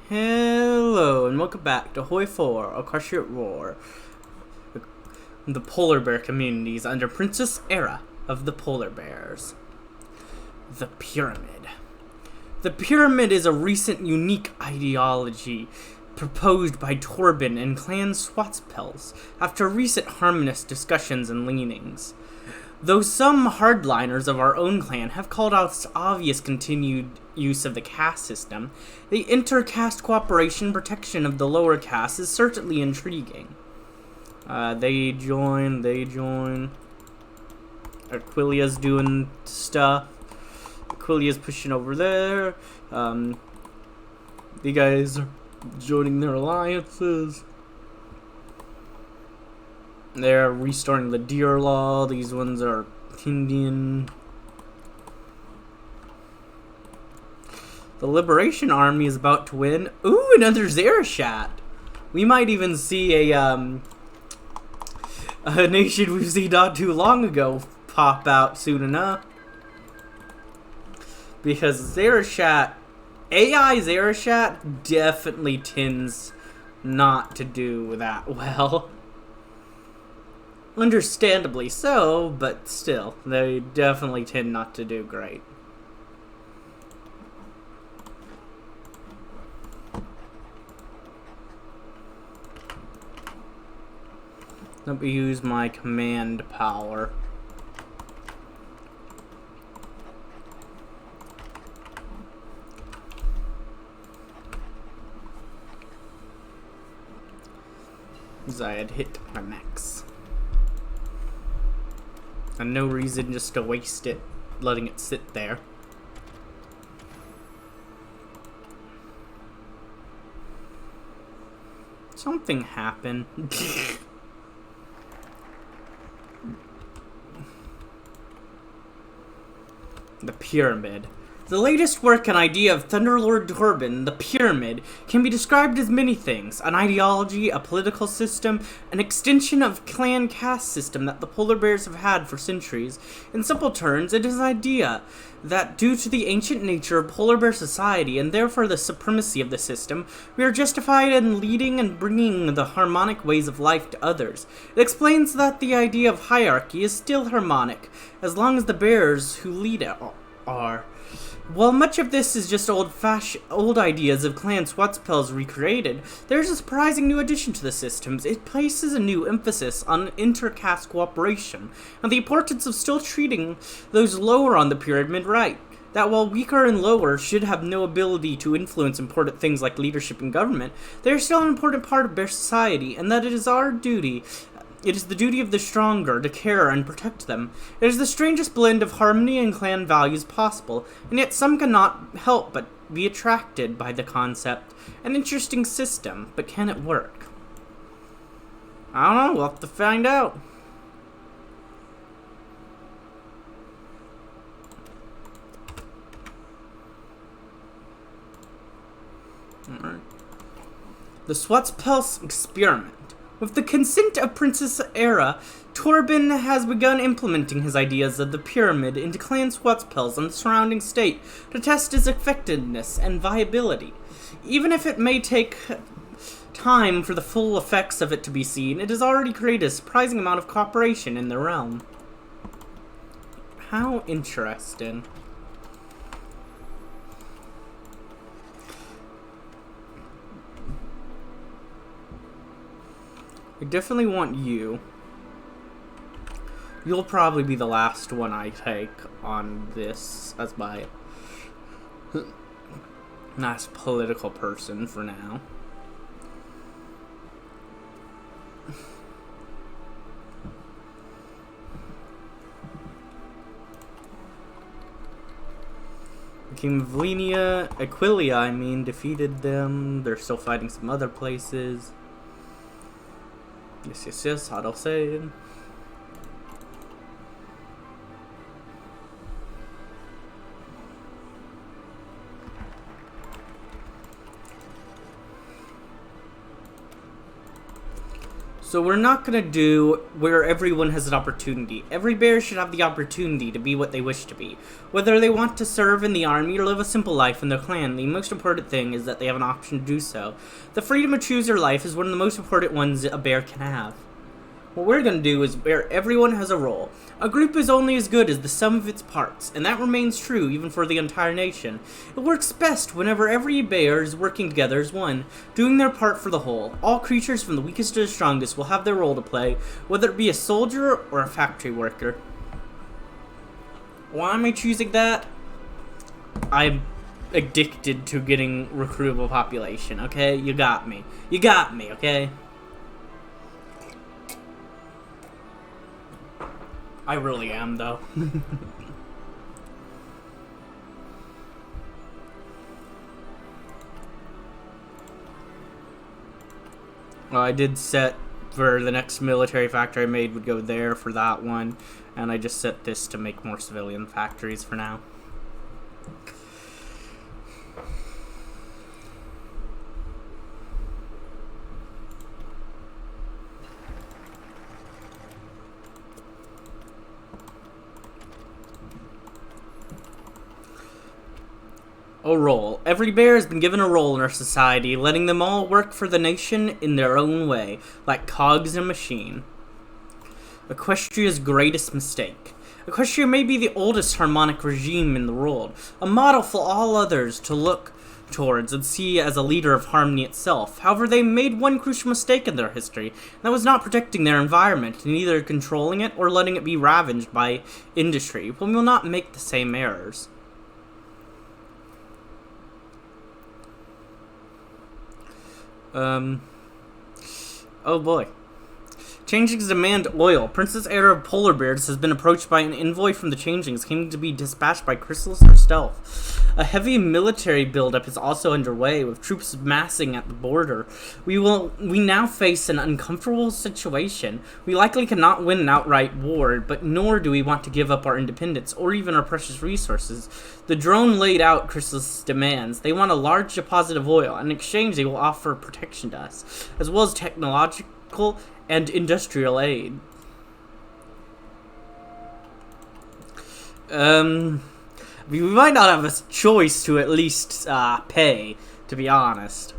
Hello and welcome back to Hoi 4, A Crushing Roar, the polar bear communities under Princess Era of the polar bears. The Pyramid. The Pyramid is a recent unique ideology proposed by Torben and Clan Swatzpels after recent harmonious discussions and leanings. Though some hardliners of our own clan have called out its obvious continued use of the caste system, the inter-caste cooperation protection of the lower caste is certainly intriguing. They join. Aquilia's doing stuff. Aquilia's pushing over there. The guys are joining their alliances. They're restoring the deer law. These ones are Indian. The Liberation Army is about to win. Ooh, another Zarashat. We might even see a nation we've seen not too long ago pop out soon enough. Because Zarashat, AI Zarashat definitely tends not to do that well. Understandably so, but still, they definitely tend not to do great. Let me use my command power. As I had hit my max. And no reason just to waste it, letting it sit there. Something happened. The Pyramid. The latest work and idea of Thunderlord Torben, the Pyramid, can be described as many things: an ideology, a political system, an extension of clan caste system that the polar bears have had for centuries. In simple terms, it is an idea that due to the ancient nature of polar bear society, and therefore the supremacy of the system, we are justified in leading and bringing the harmonic ways of life to others. It explains that the idea of hierarchy is still harmonic, as long as the bears who lead it are. While much of this is just old ideas of Clan Swatzpels recreated, there is a surprising new addition to the systems. It places a new emphasis on inter-caste cooperation, and the importance of still treating those lower on the pyramid right. That while weaker and lower should have no ability to influence important things like leadership and government, they are still an important part of bear society, and that it is the duty of the stronger to care and protect them. It is the strangest blend of harmony and clan values possible, and yet some cannot help but be attracted by the concept. An interesting system, but can it work? I don't know, we'll have to find out. Alright. The Swatzpels experiment. With the consent of Princess Era, Torben has begun implementing his ideas of the pyramid into Clan Swatzpels and the surrounding state to test its effectiveness and viability. Even if it may take time for the full effects of it to be seen, it has already created a surprising amount of cooperation in the realm. How interesting. I definitely want you. You'll probably be the last one I take on this as my nice political person for now. The King of Aquilia, defeated them. They're still fighting some other places. Yes, how to say it. So we're not going to do where everyone has an opportunity. Every bear should have the opportunity to be what they wish to be. Whether they want to serve in the army or live a simple life in their clan, the most important thing is that they have an option to do so. The freedom to choose their life is one of the most important ones a bear can have. What we're going to do is where everyone has a role. A group is only as good as the sum of its parts, and that remains true even for the entire nation. It works best whenever every bear is working together as one, doing their part for the whole. All creatures from the weakest to the strongest will have their role to play, whether it be a soldier or a factory worker. Why am I choosing that? I'm addicted to getting recruitable population, okay? You got me. You got me, okay? I really am, though. Well, I did set for the next military factory I made would go there for that one, and I just set this to make more civilian factories for now. A role. Every bear has been given a role in our society, letting them all work for the nation in their own way, like cogs in a machine. Equestria's greatest mistake. Equestria may be the oldest harmonic regime in the world, a model for all others to look towards and see as a leader of harmony itself. However, they made one crucial mistake in their history, and that was not protecting their environment, and either controlling it or letting it be ravaged by industry. But we will not make the same errors. Oh boy. Changelings demand oil. Princess Heir of Polar Bears has been approached by an envoy from the Changelings, claiming to be dispatched by Chrysalis herself. A heavy military buildup is also underway, with troops massing at the border. We now face an uncomfortable situation. We likely cannot win an outright war, but nor do we want to give up our independence, or even our precious resources. The drone laid out Chrysalis' demands. They want a large deposit of oil. In exchange, they will offer protection to us, as well as technological and industrial aid. We might not have a choice to at least pay, to be honest.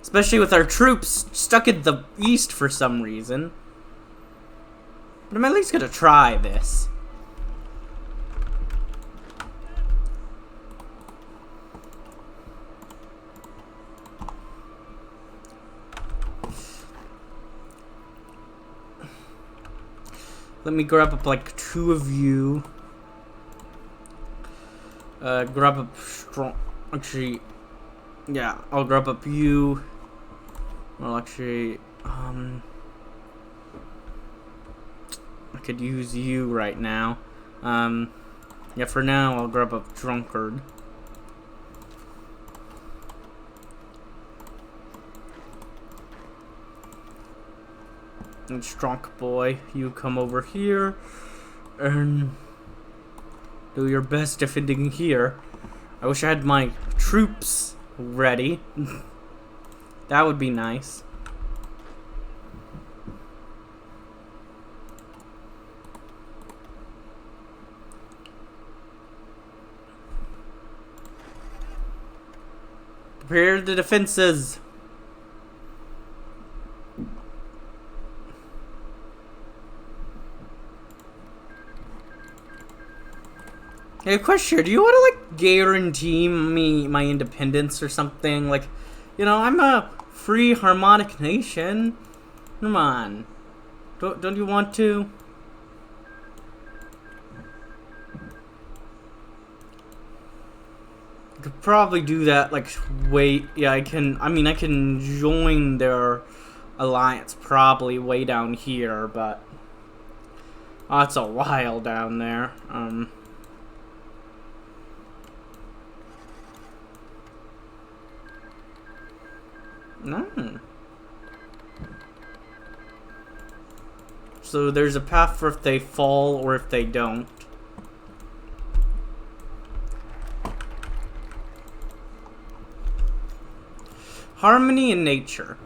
Especially with our troops stuck in the east for some reason. But I'm at least gonna try this. Let me grab up like 2 of you. Grab up strong. Actually, yeah, I'll grab up you. Well, actually, I could use you right now. Yeah, for now, I'll grab up Drunkard. And Strong Boy, you come over here and do your best defending here. I wish I had my troops ready. That would be nice. Prepare the defenses. Hey, question, do you want to, like, guarantee me my independence or something? Like, you know, I'm a free harmonic nation. Come on. Don't you want to? I could probably do that, like, wait. Yeah, I can join their alliance probably way down here, but oh, it's a while down there. No. So there's a path for if they fall or if they don't. Harmony in nature.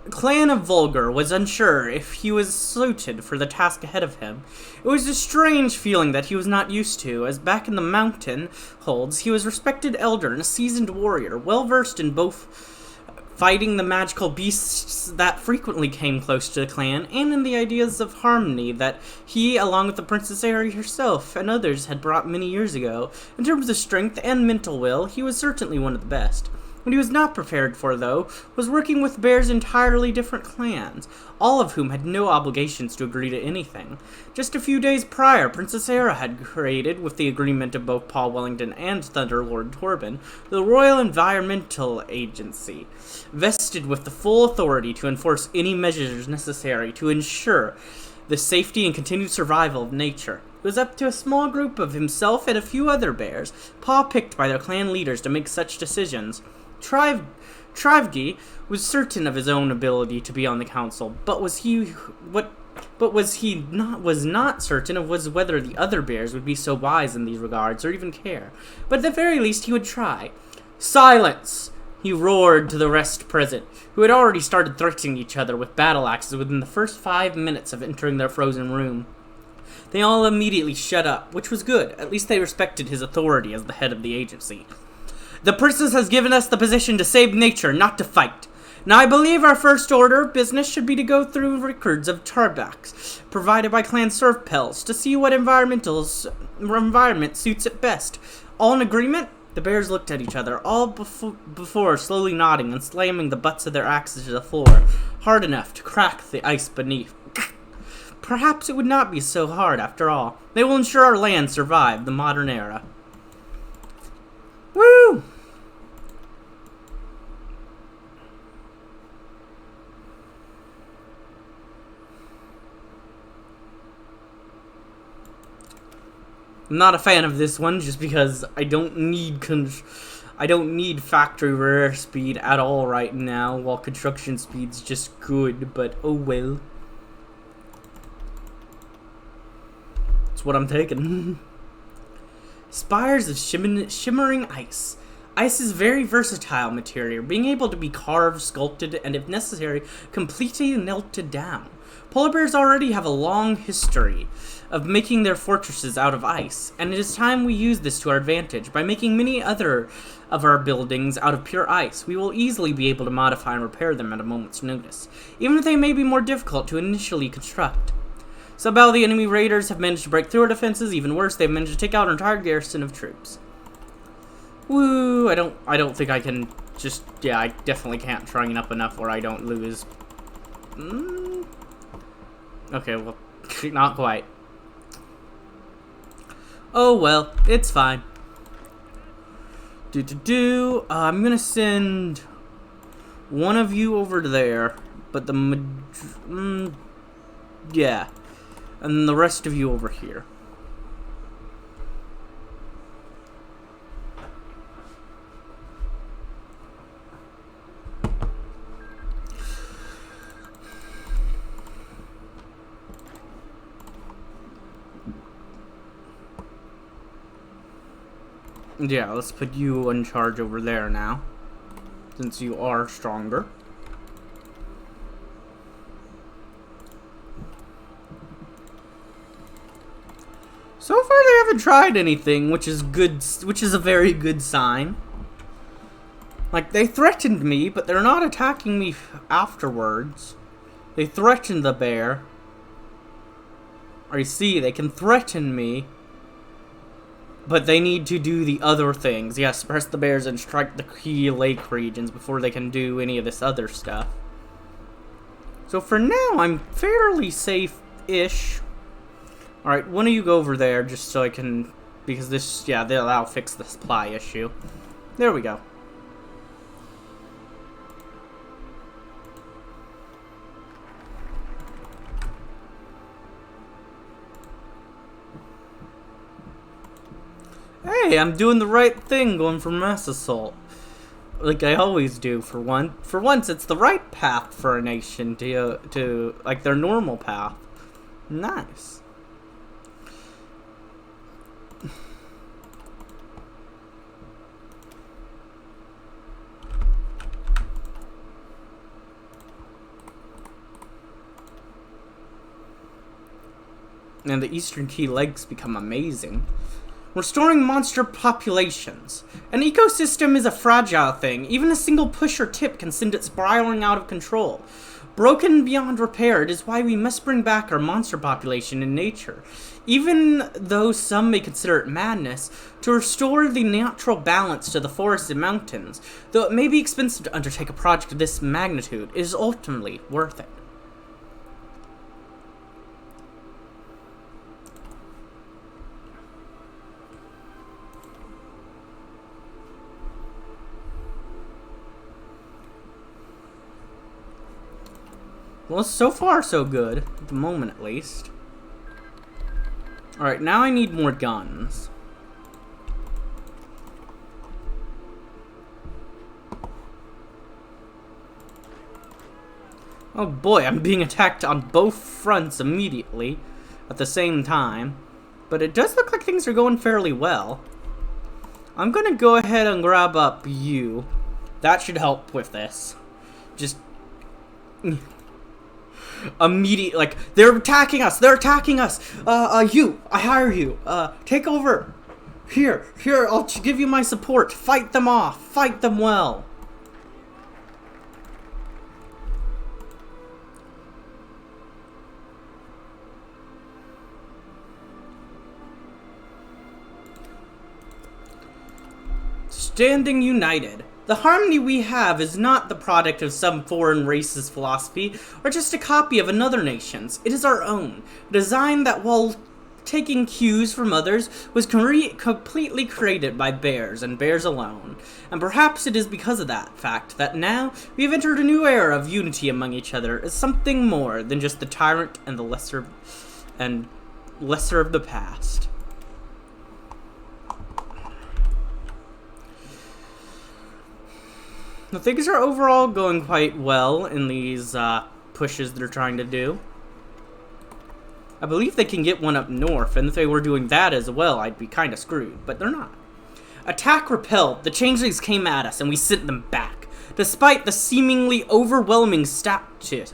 Clan of Vulgar was unsure if he was suited for the task ahead of him. It was a strange feeling that he was not used to, as back in the mountain holds, he was a respected elder and a seasoned warrior, well versed in both fighting the magical beasts that frequently came close to the clan, and in the ideas of harmony that he, along with the Princess Aerie herself and others, had brought many years ago. In terms of strength and mental will, he was certainly one of the best. What he was not prepared for, though, was working with bears entirely different clans, all of whom had no obligations to agree to anything. Just a few days prior, Princess Era had created, with the agreement of both Paul Wellington and Thunderlord Torben, the Royal Environmental Agency, vested with the full authority to enforce any measures necessary to ensure the safety and continued survival of nature. It was up to a small group of himself and a few other bears, paw-picked by their clan leaders, to make such decisions. Trivgi was certain of his own ability to be on the council, but was not certain of whether the other bears would be so wise in these regards or even care. But at the very least he would try. "Silence!" he roared to the rest present, who had already started threatening each other with battle axes within the first 5 minutes of entering their frozen room. They all immediately shut up, which was good. At least they respected his authority as the head of the agency. "The princess has given us the position to save nature, not to fight. Now I believe our first order of business should be to go through records of tarbacks provided by Clan Surfpels to see what environment suits it best. All in agreement?" The bears looked at each other, all before slowly nodding and slamming the butts of their axes to the floor, hard enough to crack the ice beneath. "Perhaps it would not be so hard after all. They will ensure our land survive the modern era." Woo! I'm not a fan of this one just because I don't need factory rare speed at all right now, while construction speed's just good, but oh well. That's what I'm taking. Spires of shimmering ice. Ice is very versatile material, being able to be carved, sculpted, and if necessary, completely melted down. Polar bears already have a long history of making their fortresses out of ice, and it is time we use this to our advantage. By making many other of our buildings out of pure ice, we will easily be able to modify and repair them at a moment's notice, even if they may be more difficult to initially construct. Somehow the enemy raiders have managed to break through our defenses. Even worse, they've managed to take out an entire garrison of troops. Woo! I don't think I can just... Yeah, I definitely can't train up enough where I don't lose. Okay, well, not quite. Oh well, it's fine. I'm gonna send one of you over there, but yeah. And the rest of you over here. Yeah, let's put you in charge over there now, since you are stronger. So far, they haven't tried anything, which is good. Which is a very good sign. Like, they threatened me, but they're not attacking me afterwards. They threatened the bear. Or you see, they can threaten me, but they need to do the other things. Yes, press the bears and strike the key lake regions before they can do any of this other stuff. So for now, I'm fairly safe-ish. Alright, one of you go over there just so I can... Because this... Yeah, that'll fix the supply issue. There we go. Hey, I'm doing the right thing going for mass assault. Like I always do for one. For once, it's the right path for a nation to like their normal path. Nice. and the eastern key legs become amazing. Restoring monster populations. An ecosystem is a fragile thing. Even a single push or tip can send it spiraling out of control. Broken beyond repair, it is why we must bring back our monster population in nature. Even though some may consider it madness, to restore the natural balance to the forests and mountains, though it may be expensive to undertake a project of this magnitude, it is ultimately worth it. Well, so far so good, at the moment at least. Alright, now I need more guns. Oh boy, I'm being attacked on both fronts immediately at the same time. But it does look like things are going fairly well. I'm gonna go ahead and grab up you. That should help with this. Just... immediate, like, they're attacking us, you, I hire you, take over, here, I'll give you my support, fight them off, fight them well. Standing united. The harmony we have is not the product of some foreign race's philosophy, or just a copy of another nation's. It is our own. A design that, while taking cues from others, was completely created by bears, and bears alone. And perhaps it is because of that fact that now we have entered a new era of unity among each other as something more than just the tyrant and the lesser of the past. The things are overall going quite well in these pushes they're trying to do. I believe they can get one up north, and if they were doing that as well, I'd be kind of screwed, but they're not. Attack repelled. The changelings came at us, and we sent them back. Despite the seemingly overwhelming statue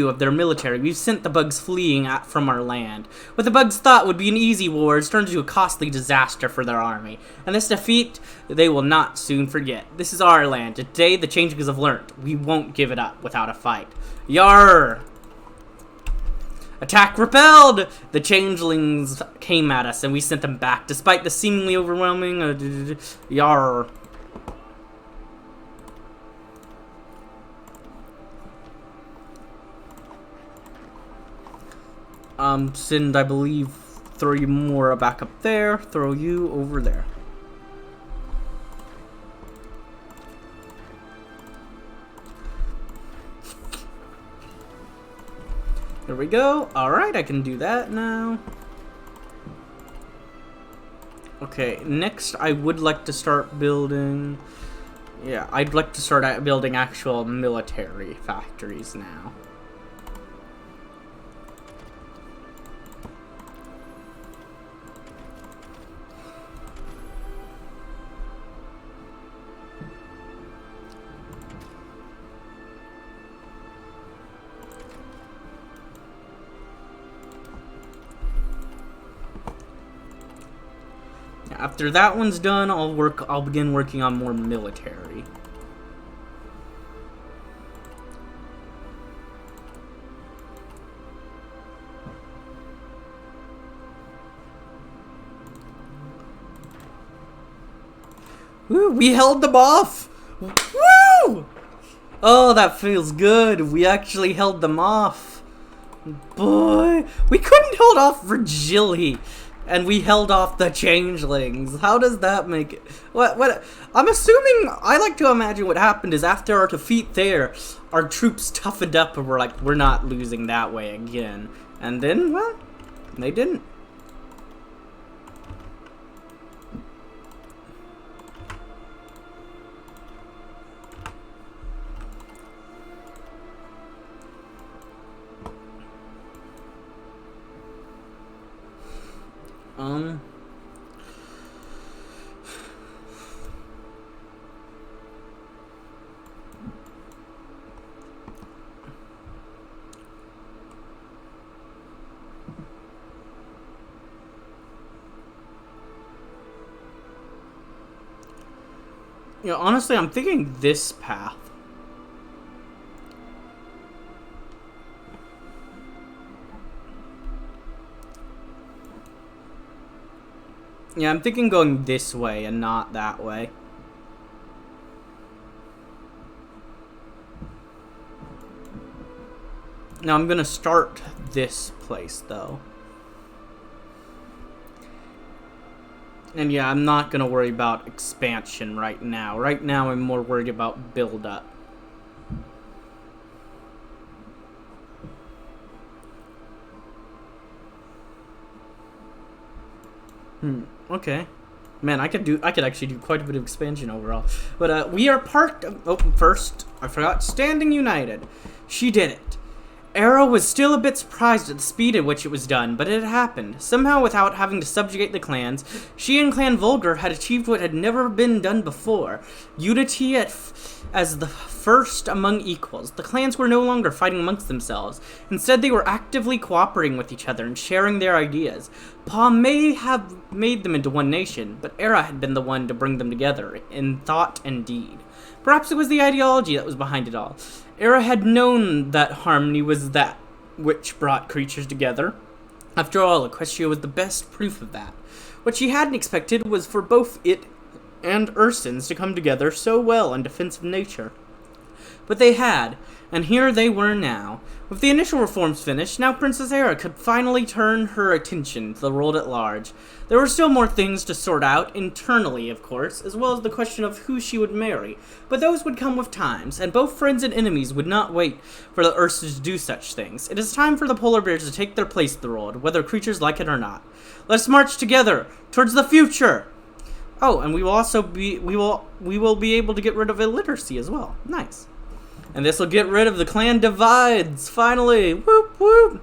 of their military, we've sent the bugs fleeing from our land. What the bugs thought would be an easy war has turned into a costly disaster for their army. And this defeat, they will not soon forget. This is our land. Today, the changelings have learned. We won't give it up without a fight. Yarr! Attack repelled! The changelings came at us, and we sent them back. Despite the seemingly overwhelming... yarr. Send, I believe, throw you more back up there, throw you over there. There we go. Alright, I can do that now. Okay, next I would like to start building... Yeah, I'd like to start building actual military factories now. After that one's done, I'll begin working on more military. Woo, we held them off! Woo! Oh, that feels good. We actually held them off. Boy, we couldn't hold off Virgili. And we held off the changelings. How does that make it? What? I'm assuming, I like to imagine what happened is after our defeat there, our troops toughened up and were like, we're not losing that way again. And then, well, they didn't. You know, honestly, I'm thinking this path. Yeah, I'm thinking going this way and not that way. Now I'm gonna start this place though. And yeah, I'm not gonna worry about expansion right now. Right now I'm more worried about build up. Okay. Man, I could actually do quite a bit of expansion overall. But we are part of, oh, first, I forgot, Standing United. She did it. Era was still a bit surprised at the speed at which it was done, but it had happened. Somehow, without having to subjugate the clans, she and Clan Vulgar had achieved what had never been done before. Unity as the first among equals. The clans were no longer fighting amongst themselves. Instead, they were actively cooperating with each other and sharing their ideas. Pa may have made them into one nation, but Era had been the one to bring them together in thought and deed. Perhaps it was the ideology that was behind it all. Era had known that harmony was that which brought creatures together. After all, Equestria was the best proof of that. What she hadn't expected was for both it and Ursins to come together so well in defense of nature. But they had, and here they were now. With the initial reforms finished, now Princess Era could finally turn her attention to the world at large. There were still more things to sort out, internally, of course, as well as the question of who she would marry. But those would come with times, and both friends and enemies would not wait for the Ursins to do such things. It is time for the polar bears to take their place in the world, whether creatures like it or not. Let's march together towards the future! Oh, and we will also be we will be able to get rid of illiteracy as well. Nice. And this will get rid of the clan divides, finally! Whoop, whoop!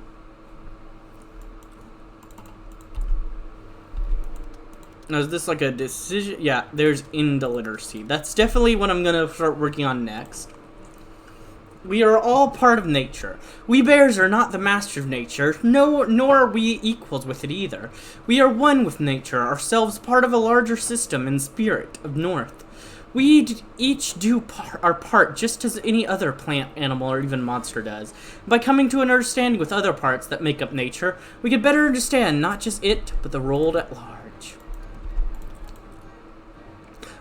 Now, is this like a decision? Yeah, there's indiliteracy. That's definitely what I'm gonna start working on next. We are all part of nature. We bears are not the master of nature, nor are we equals with it either. We are one with nature, ourselves part of a larger system and spirit of North. We each do our part just as any other plant, animal, or even monster does. By coming to an understanding with other parts that make up nature, we can better understand not just it, but the world at large.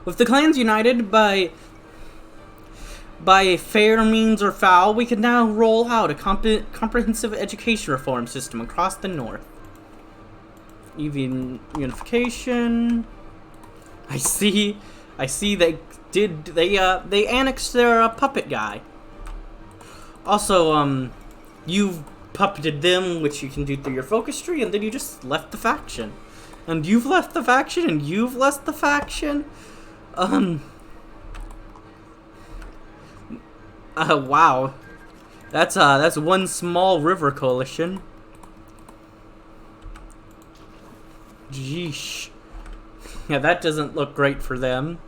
With the clans united by fair means or foul, we can now roll out a comprehensive education reform system across the North. Even unification. I see they annexed their puppet guy. Also, you've puppeted them, which you can do through your focus tree, and then you just left the faction. And you've left the faction, and you've left the faction. Wow. That's one small river coalition. Jeesh. Yeah, that doesn't look great for them.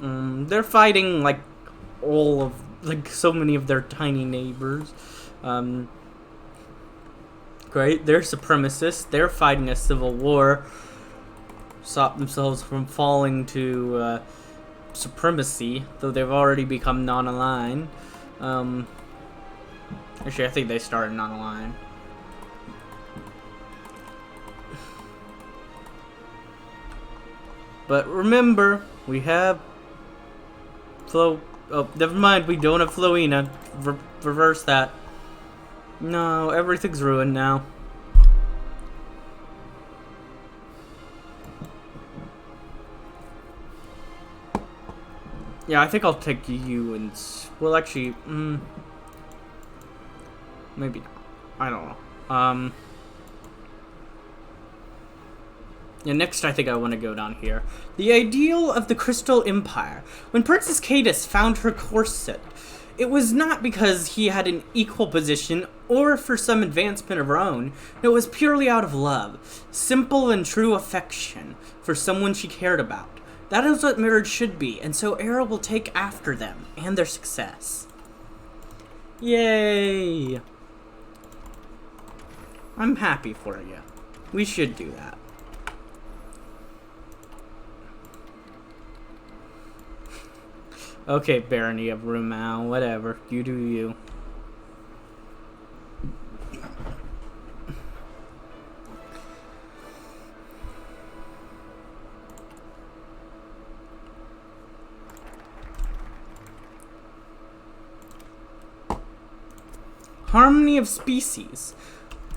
They're fighting like so many of their tiny neighbors. Great, they're supremacists. They're fighting a civil war. Stop themselves from falling to supremacy, though they've already become non-aligned. Actually, I think they started non-aligned. But remember, we have Oh, never mind. We don't have Floina. Reverse that. No, everything's ruined now. Yeah, I think I'll take you and... Well, actually, maybe not. I don't know. Yeah, next I think I want to go down here. The ideal of the Crystal Empire. When Princess Cadis found her corset, it was not because he had an equal position or for some advancement of her own. It was purely out of love. Simple and true affection for someone she cared about. That is what marriage should be, and so Era will take after them and their success. Yay! I'm happy for you. We should do that. Okay, Barony of Rumau, whatever. You do you. Harmony of species.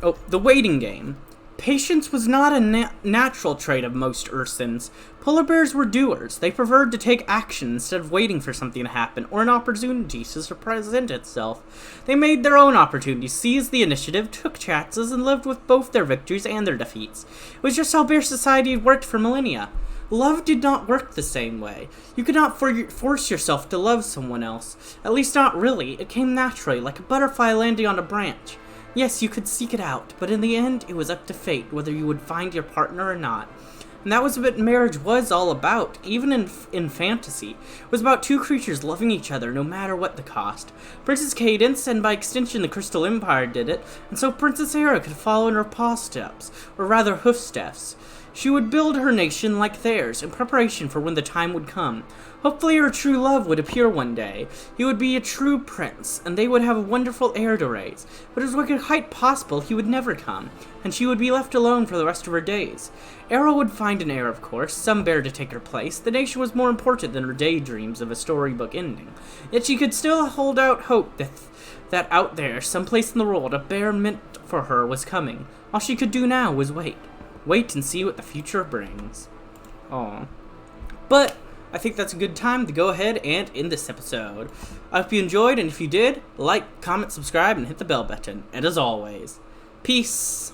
Oh, the waiting game. Patience was not a natural trait of most Ursins. Polar bears were doers. They preferred to take action instead of waiting for something to happen or an opportunity to present itself. They made their own opportunities, seized the initiative, took chances, and lived with both their victories and their defeats. It was just how bear society had worked for millennia. Love did not work the same way. You could not force yourself to love someone else. At least not really. It came naturally, like a butterfly landing on a branch. Yes, you could seek it out, but in the end, it was up to fate whether you would find your partner or not. And that was what marriage was all about, even in fantasy. It was about two creatures loving each other no matter what the cost. Princess Cadence, and by extension the Crystal Empire, did it, and so Princess Era could follow in her paw steps, or rather hoof steps. She would build her nation like theirs, in preparation for when the time would come. Hopefully her true love would appear one day. He would be a true prince, and they would have a wonderful heir to raise. But it was quite possible he would never come, and she would be left alone for the rest of her days. Era would find an heir, of course, some bear to take her place. The nation was more important than her daydreams of a storybook ending. Yet she could still hold out hope that out there, someplace in the world, a bear meant for her was coming. All she could do now was wait. Wait and see what the future brings. Aw. But I think that's a good time to go ahead and end this episode. I hope you enjoyed, and if you did, like, comment, subscribe, and hit the bell button. And as always, peace.